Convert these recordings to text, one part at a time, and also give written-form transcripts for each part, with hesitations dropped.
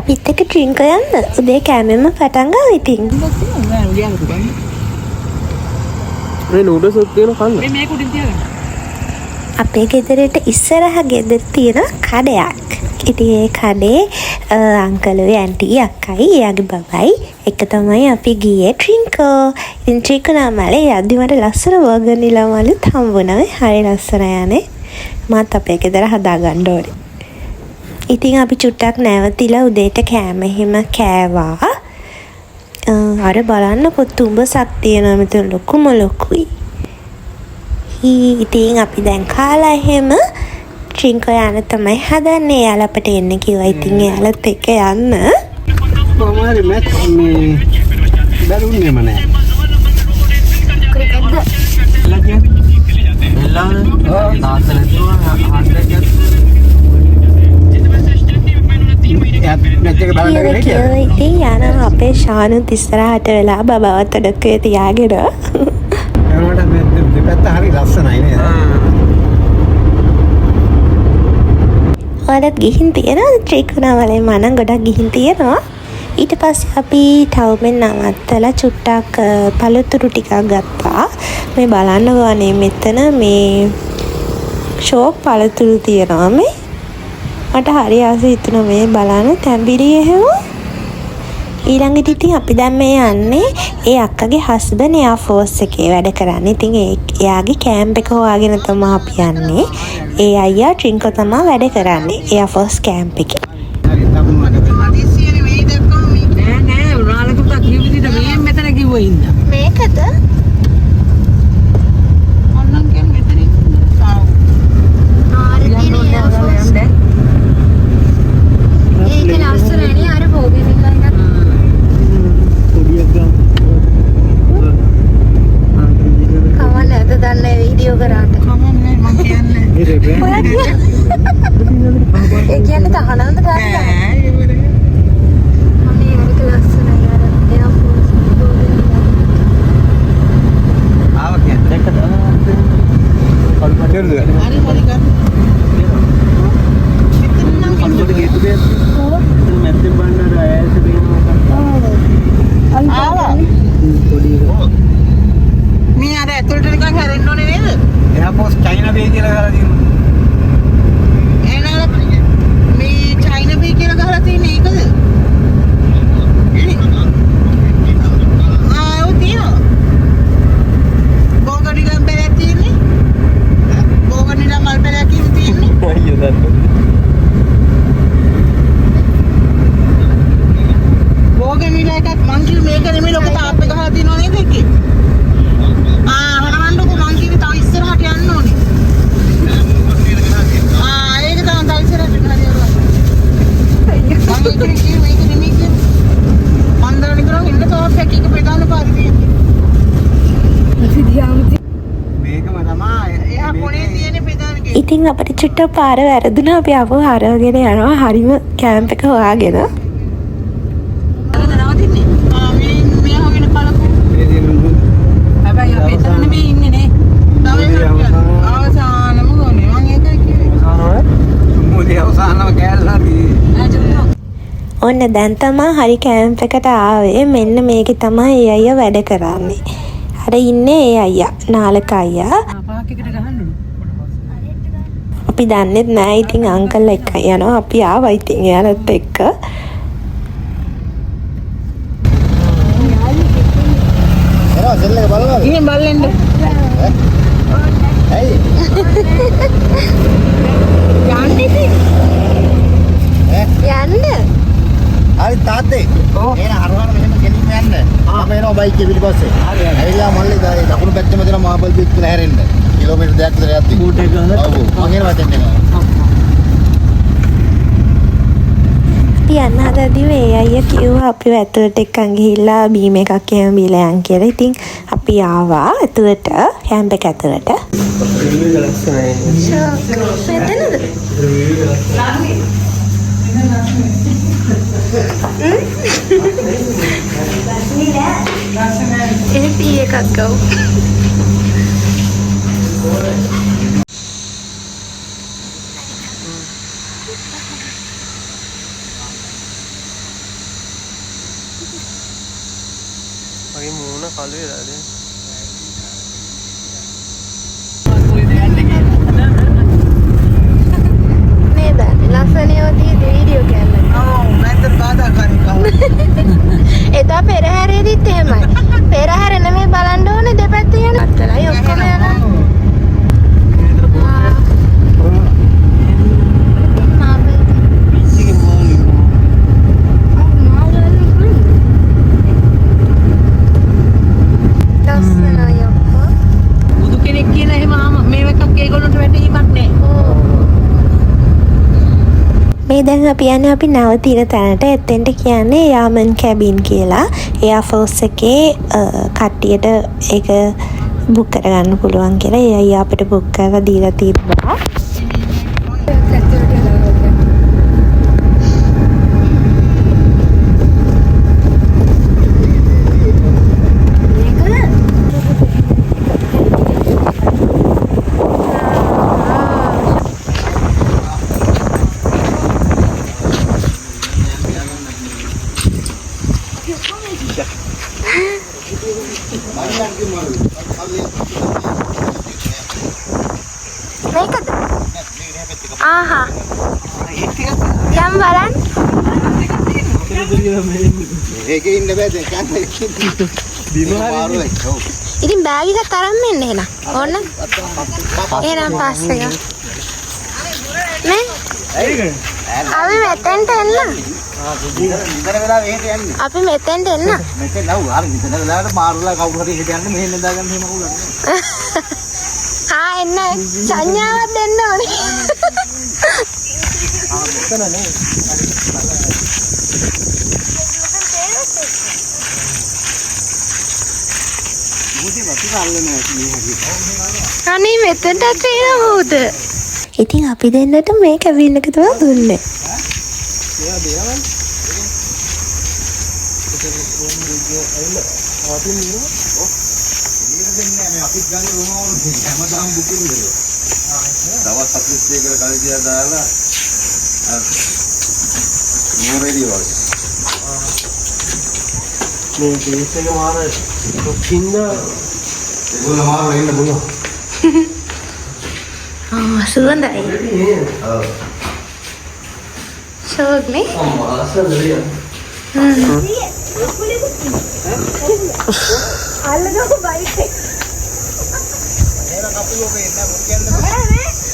අපිත් එක්ක ඩ්‍රින්ක් යන්න. උදේ කෑමෙන්ම පටන් ගාව ඉතින්. මේ නූඩල්ස් උත් තියෙන කන්න. මේක උඩින් තියාගන්න. අපේ ගෙදරට ඉස්සරහ ගෙදර තියෙන කඩයක්. ඉතින් ඒ කඩේ අංකලුයි ඇන්ටි අක්කයි එයාගේ බබයි එක තමයි අපි ගියේ ට්‍රින්කෝ. ඉතින් ට්‍රින්කෝ නාමලේ යද්දි මට ලස්සන බර්ගර් නිලමලුත් හම්බුණා. හරි ලස්සන යන්නේ. මාත් අපේ ගෙදර හදාගන්න ඕනේ. ඉතින් අපි චුට්ටක් නැවතිලා උදේට කෑම එහෙම කෑවා. අර බලන්නකො තුඹසක් තියෙනවා මෙතන ලොකුම ලොකුයි. ඉතින් අපි දැන් කාලා එහෙම ට්‍රින්කෝ යන්න තමයි හදන්නේ. එයාලා අපට එන්න කිව්වා. ඉතින් එයාලත් එක්ක යන්න. කොහොමද මැච් මේ බැලුන්නේම නැහැ. ක්‍රිකට්ද? එල්ලානේ. තාත්තලා කිව්වා හන්දයක්. ඉතින් යනවා අපේ ශානුත් ඉස්සරහට වෙලා බබවත් ඔඩොක්කේ තියාගෙන. දෙපැත්ත හරි ලස්සනයි නේද? ඔයාලත් ගිහින් තියෙනවද ත්‍රිකුණාමලේ? මම නම් ගොඩක් ගිහින් තියෙනවා. ඊට පස්සේ අපි ටවුමෙන් නවත්තලා චුට්ටක් පළතුරු ටිකක් ගත්තා. මේ බලන්නකෝ අනේ මෙතන මේ ෂෝක් පළතුරු තියෙනවා මේ. මට හරි ආසයි හිතුණා මේ බලන්න තැඹිලි එහෙම. ඊළඟට ඉතින් අපි දැන් මේ යන්නේ ඒ අක්කගේ හස්බන්ඩ් එයා ෆෝස් එකේ වැඩ කරන්නේ. ඉතින් එයාගේ කැම්ප් එක හොයාගෙන තමයි අපි යන්නේ. ඒ අයියා ට්‍රින්කෝ තමයි වැඩ කරන්නේ. එයා ෆෝස් කැම්ප් එකේ. නෑ උනාලකට කිව්ව විදිහට මේ මෙතන කිව්වා ඉන්න. මේකද? ඔන්නම් කියන්නේ මෙතන ඉන්න. ඒක ලස්සනනේ අර බෝගෙනිලා එකක්. කවන්නද දන්නේ වීඩියෝ කරාට. කමන්නේ මම කියන්නේ. ඒ කියන්නේ තහනම්ද ගන්න. අනේ ඒක ලස්සනයි අර එයා ෆෝස් බෝගෙනිලා. ආව කියන්නේ කතා හරි හරි ගන්න. කල්පොඩ ගේතු දෙයක්. මැද්දේ බණ්ඩාර ආයෙත් දෙනවා. ආවා. මේ අර ඇතුළට නිකන් හැරෙන්න ඕනේ නේද? එයා පොස් චයිනා බේ කියලා ගහලා තියෙනවා. එහෙනම් මේ චයිනා බේ කියලා ගහලා තියෙන්නේ ඒකද? ආ ඔව් තියෙනවා. බෝගඩි ගම් බැලක් තියෙන්නේ. බෝගඩි නම් මල් බැලක් තියෙන්නේ. අයියෝ දන්න. බෝගඩි එකක් මං කිව්ව මේක නෙමෙයි ලොකු තාප් එක ගහලා තියෙනව නේද ඒකේ? හරවන්නකො මං කිව්වේ තව ඉස්සරහට යන්න ඕනේ. ඒක තමයි තව ඉස්සරහට ගහලා මං ඒක කිව්වේ මේක නෙමෙයි කියන්නේ. මං දරන කරා ඉන්න තාප් එක පෙදාන පාරේ තියෙන්නේ. මේකම තමයි. එයා කොනේ තියෙන්නේ පෙදාන කේ. ඉතින් අපිට චුට්ටක් පාර වැරදුනා. අපි ආපහු හරවගෙන යනවා. හරිම කැම්ප් එක හොයාගෙන. මේ හොගෙන බලපු. හැබැයි අපි එතන නෙමෙයි ඉන්නේ නේ. තව එකක් අවසානම ගොනේ. මම ඒකයි කිව්වේ. මොලේ අවසානම කෑල්ලාදී. ඔන්න දැන් තමයි හරි කැම්ප් එකට ආවේ. මෙන්න මේකේ තමයි ඒ අයියා වැඩ කරන්නේ. අර ඉන්නේ ඒ අයියා, නාලක අයියා. පාක් එකට ගහන්න ඕන. අපි දන්නෙත් නෑ. ඉතින් අංකල් එක්ක යනවා. අපි ආවා ඉතින් එයාලත් එක්ක. එනවා සෙල් එක බලනවා. ගිහින් බලන්න. ඇයි? යන්න ඉතින්. යන්න. හරි තාත්තේ. එන හරවන මෙහෙම ගෙනින්න යන්න. මම එනවා බයික් එක පිටිපස්සේ. හරි. ඇවිල්ලා මල්ලේ දායි දකුණු පැත්තේම දෙන මාබල් බීච් කියලා හැරෙන්න. කිලෝමීටර් 2ක් විතර යද්දි. බෝට් එක ගහලා. ඔව්. මම එනවා දැන් එනවා. යන්න හදද්දී ඒ අයියා කිව්වා අපි ඇතුළට එක්කන් ගිහිල්ලා බීම එකක් එහෙම බීලා යන් කියලා. ඉතින් අපි ආවා ඇතුළට, කැම්ප් එක ඇතුළට. එහේ එකක් ගව්. මගේ මූණ කළු වෙලාද? මේ බෑ ලස්සනියෝදී වීඩියෝ කැල්ල. නැත්නම් බාධා කරනවා. එදා පෙරහැරේදීත් එහෙමයි. පෙරහැර නෙමෙයි බලන්න ඕනේ දෙපැත්තේ යන අත්තලයි ඔක්කොම යනවා. බුදු කෙනෙක් කියන එහෙම මේ එකක් ඒගොල්ලන්ට වැටීමක් නෑ. මේ දැන් අපි යන්නේ අපි නවතින තැනට. එතෙන්ට කියන්නේ යාමන් කැබින් කියලා. එයා ෆෝස් එකේ කට්ටියට ඒක බුක් කරගන්න පුළුවන් කියලා. ඒ අයියා අපිට බුක් කරලා දීලා තිබ්බා. ආහා යම් බලන්න ඒකේ ඉන්න බෑ දැන් කන්නේ ඉතින් බෑග් එකක් අරන් මෙන්න එහෙනම් ඕන්න එහෙනම් පස්සේ නේ අපි මෙතෙන්ට එන්න ඉතන වෙලා මෙහෙට යන්නේ අපි මෙතෙන්ට එන්න මෙතන නෝ අර ඉතන වෙලාවට මාරුලා කවුරු හරි හෙට යන්න මෙහෙන් දාගන්න එහෙම කවුරුද එන්න සංඥාවක් දෙන්න ඕනේ මෙතන නේ අනේ මෙතෙන්ට තේරෙවුද? ඉතින් අපි දෙන්නට මේ කැබින් එක තමයි දුන්නේ. මේ දේශක මාර කින්ද ඒගොල්ලෝ මාරු වෙන්න බුණා සුවඳයි. ෂෝක්නේ?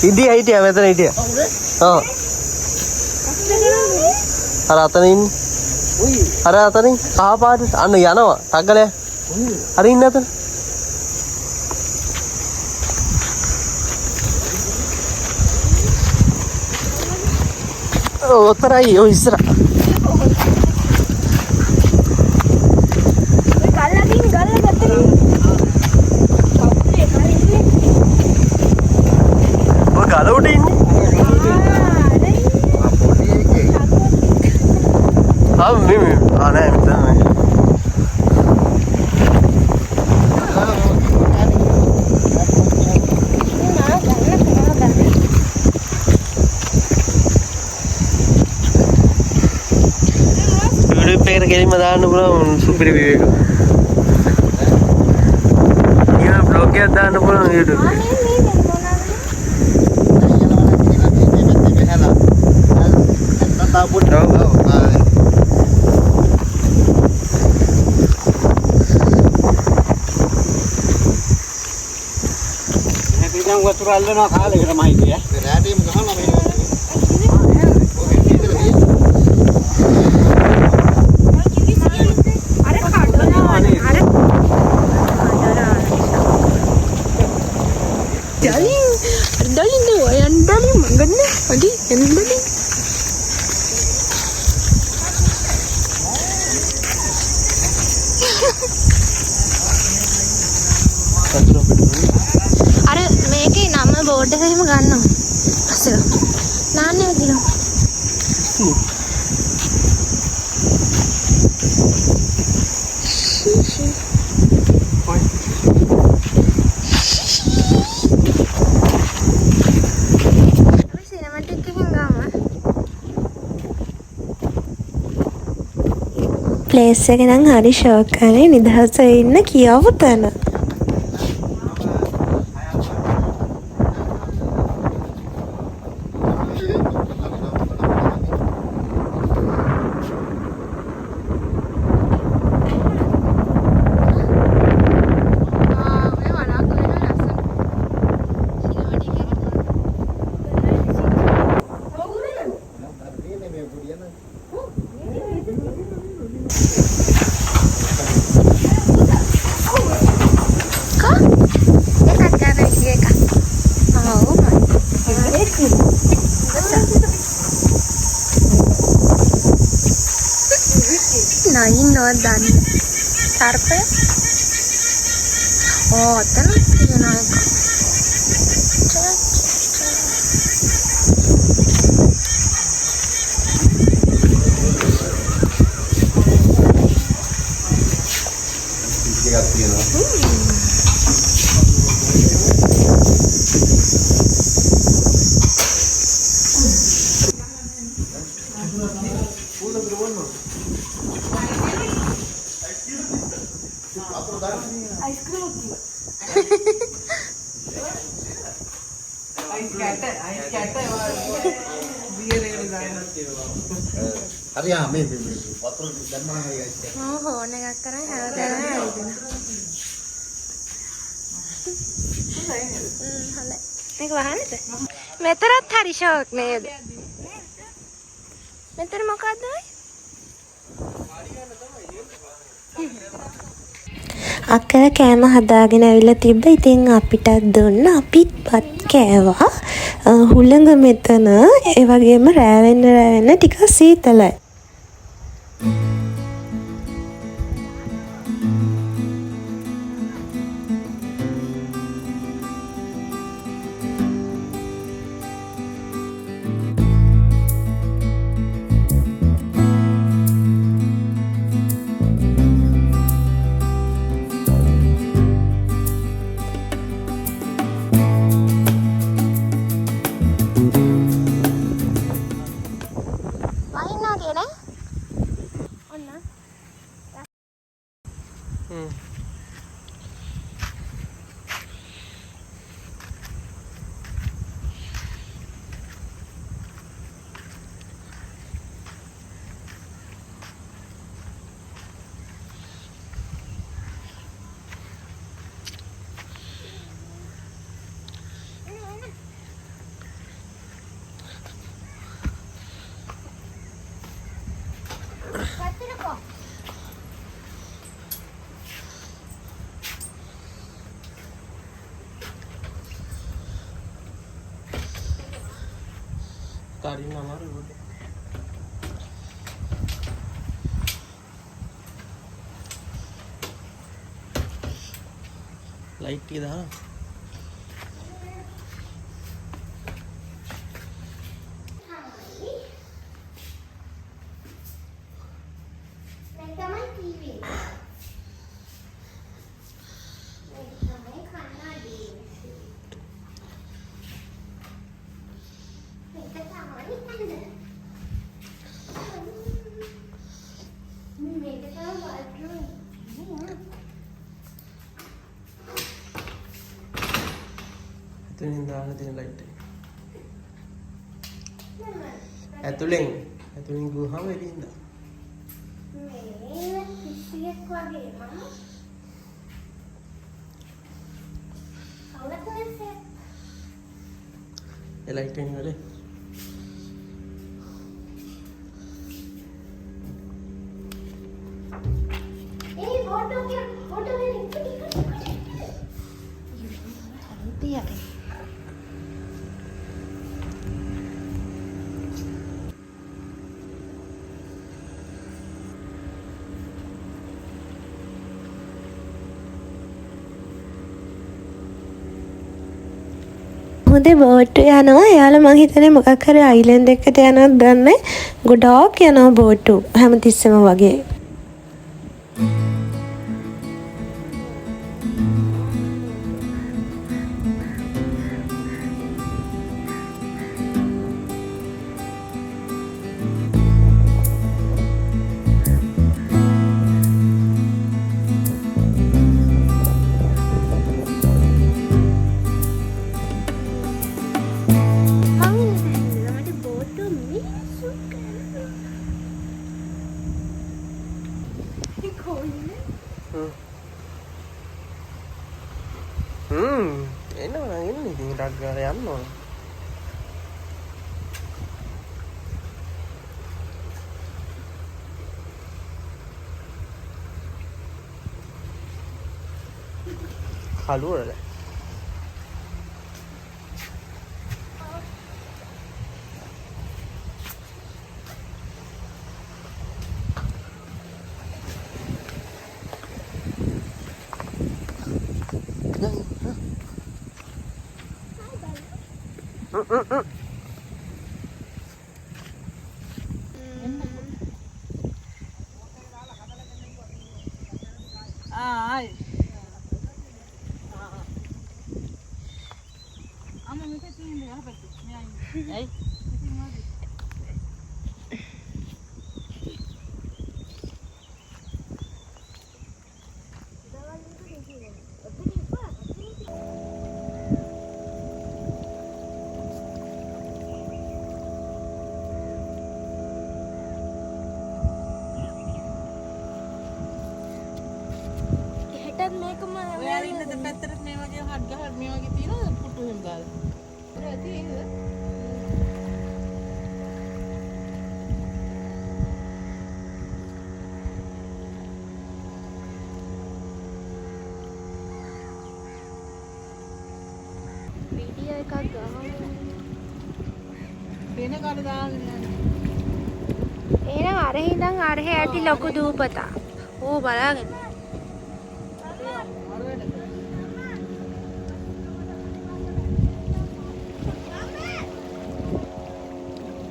හිටියා මෙතන හිටියා. ඔව්. අර අතන ඉන්නේ. අර අතනින් කහ පාට අන්න යනවා. ටග්ගලය. හරි ඉන්න අතන. ඔතරයි ඔය ඉස්සර. ඔය ගල උඩ ඉන්නේ. ආ මේ නෑ මෙතන නෑ. पेड़ गेली दान सुपरी विवेक ब्लॉग दान यूट्यूब අර මේකේ නම බෝඩ් එක එහෙම ගන්නවා. අස්සල. නාන්නේ දිනවා. ප්ලේස් එක නම් හරි ෂෝක් අනේ නිදහසේ ඉන්න කියවු තැන. නයින්නවත් දන්නේ සර්පය ඔතන තියෙන එක හරි මේ වතුර දැම්මම හරි ගයිස්. හෝන් එකක් කරන් හැවදාම ඇවිදින. හොඳයි. මේක වහන්නද? මෙතරත් හරි ෂෝක් නේද? මෙතන මොකද්ද ඔය? අක්කලා කෑම හදාගෙන ඇවිල්ලා තිබ්බ. ඉතින් අපිටත් දුන්න. අපිත් පත් කෑවා. හුළඟ මෙතන ඒ වගේම රෑ වෙන්න ටිකක් සීතලයි. Karin हमारे बोले लाइट की था ඇතුලෙන් ගුහාව එළින්ද මේ පිස්සියක් වගේ මම අවුලක් නැසේ ඒ ලයිට් එකෙන් වල ඒ ෆොටෝ එක තියලා හොඳේ බෝට් යනවා. එයාලා මං හිතන්නේ මොකක් හරි අයිලන්ඩ් එකකට යනවද දන්නේ. ගොඩාක් යනවා බෝට් හැමතිස්සෙම වගේ. එනවා නම් එන්න ඉතින් ටක් ගාලා යන්න ඕන. කලුවරද? ඔයාලා ඉන්න දෙපැත්තට මේ වගේ හත් ගහක් මේ වගේ තියෙනවද පුටු එහෙම දාලා? ඔය තියෙනවද? වීඩියෝ එකක් ගහමු. වෙන කාට දාන්න යන්නේ? එහෙනම් අරහේ ඉඳන් අරහේ ඇති ලොකු දූපතා. ඕ බලාගෙන.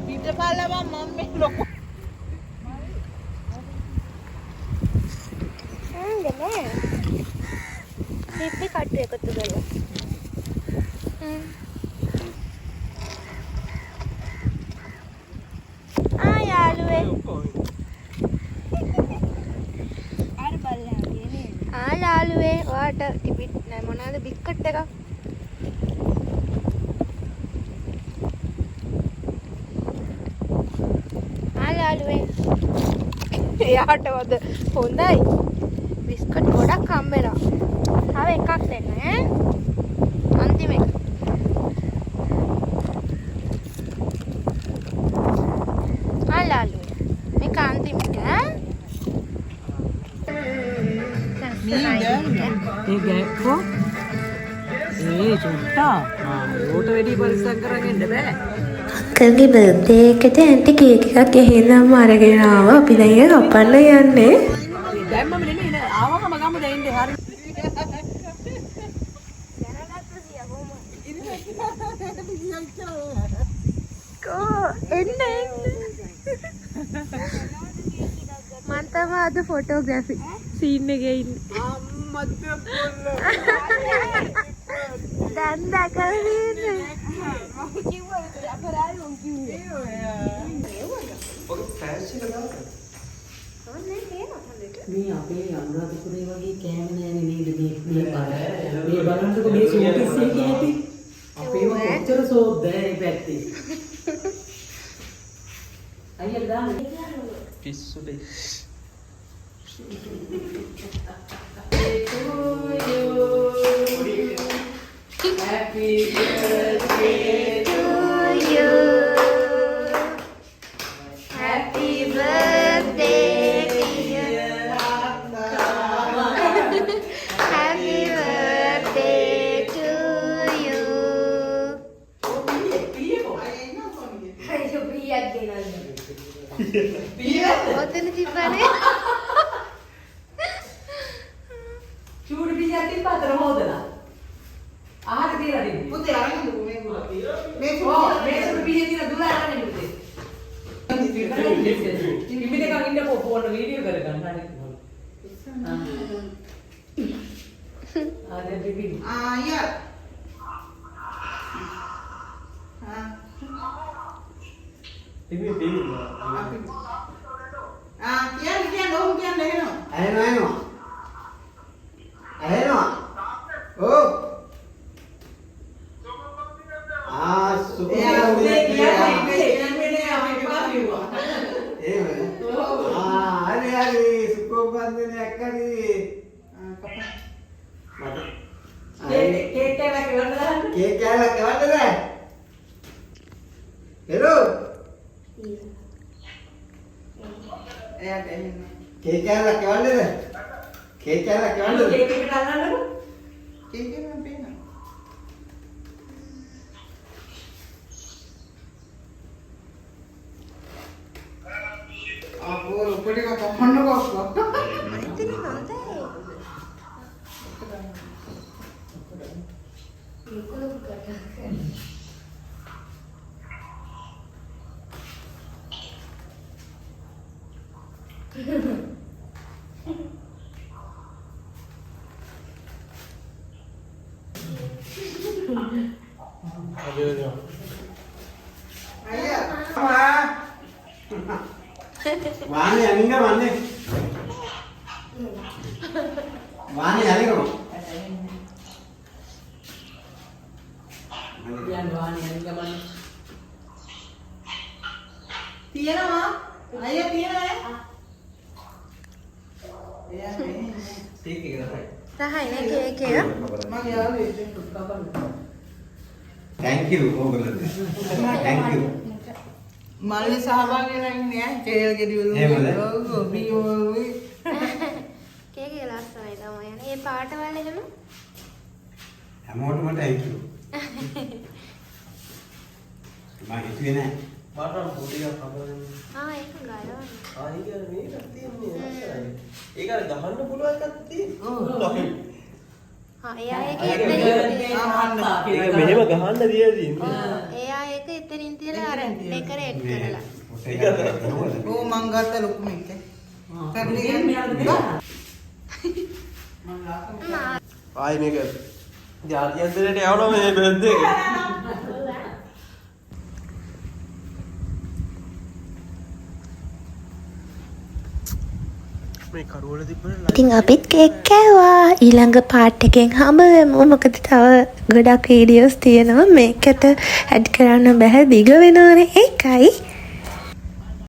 පිටපල්ලම මම මේ ලොකු නෑ. පිප්පි කට්ටු එකතු කරලා. යාළුවේ. යාළුවේ ඔයාට ටිපිට් නෑ මොනවාද බිස්කට් එකක්? යාළුවේ. එයාට වද හොඳයි. බිස්කට් ගොඩක් හම්බෙනවා. තව එකක් දෙන්න ඈ. අන්තිම එක. යාළුවේ. මේක අන්තිම එක ඈ. ඒ ගැක්කෝ චුට්ටා ඕට වැඩි පරිස්සම් කරගෙන ඉන්න බෑ. අක්කගේ බර්ත්ඩේ එකට ඇන්ටි කේක් එකක් එහෙනම් අරගෙන ආවා. අපි දැන් ඒක කපන්න යන්නේ. දැන් මම නෙමෙයි ආවම ගමු දැන් ඉන්නේ හරි. කෝ එන්න මන් තමයි අද ෆොටෝග්‍රැෆි සීන් එකේ ඉන්නේ. අම්මත් පොල්ල. දැන් දැකලා ඉන්නේ. මේ අපේ අනුරාධපුරේ වගේ කෑම නෑනේ නේද මේ බල. මේ බලන්නකො මේ සෝටිස් එකේ ඇති. අපේම කොච්චර සෝද්ද මේ පැත්තේ. අයියා දාන්න. පිස්සු දෙයි. Happy birthday to you. Happy birthday dear Akka. Happy birthday to you. ඔතන තිබ්බනේ. චූඩි පිටියක් තිබ්බ අතර හොදලා. ආහාර දීලා දෙන්න. පුතේ අරගෙන දුක මේ ගුණ. මේ චූඩි පිටියේ තියෙන දුර අරගෙන පුතේ. ඉමිනේකන් ඉන්නකෝ ෆෝන් වීඩියෝ කරගන්න හරි. ආ දැන් පිපි. යා. ඉමේ බේන. කියන්නේ ඔව් කියන්නේ එනවා. ඇහෙනවා. ඇහෙනවා. ඕ. සුකෝ Thank you. Thank you. මල්ලි සහභාගී වෙලා ඉන්නේ ඈ චේල් ගෙඩිවල. ඔව් බීවලුයි. කේකේ ලස්සනයි තමයි. මේ පාට වල එහෙම හැමෝටම thank you. මම හිතුවේ නෑ. පාටම පොඩියක් හදන්න. ඒක ගලවන්න. ඒක මේක තියෙන්නේ. ඒක අර ගහන්න පුළුවන් එකක් තියෙනවා. එයා ඒක එතනින් මෙහෙම ගහන්න දියලා තියෙන්නේ. එයා ඒක එතනින් තියලා අර ඩෙකරේට් කරලා. ඕ මං ගත්ත ලොකු මේක. ආයි මේක ජාතියන්තරයට යවනවා මේ බර්ත්ඩේ එක. මේ කරවල තිබ්බනේ. ඉතින් අපිත් කේක් කෑවා. ඊළඟ පාර්ට් එකෙන් හම්බ වෙමු. මොකද තව ගොඩක් වීඩියෝස් තියෙනවා. මේකට ඇඩ් කරන්න බෑ දිග වෙනවනේ ඒකයි.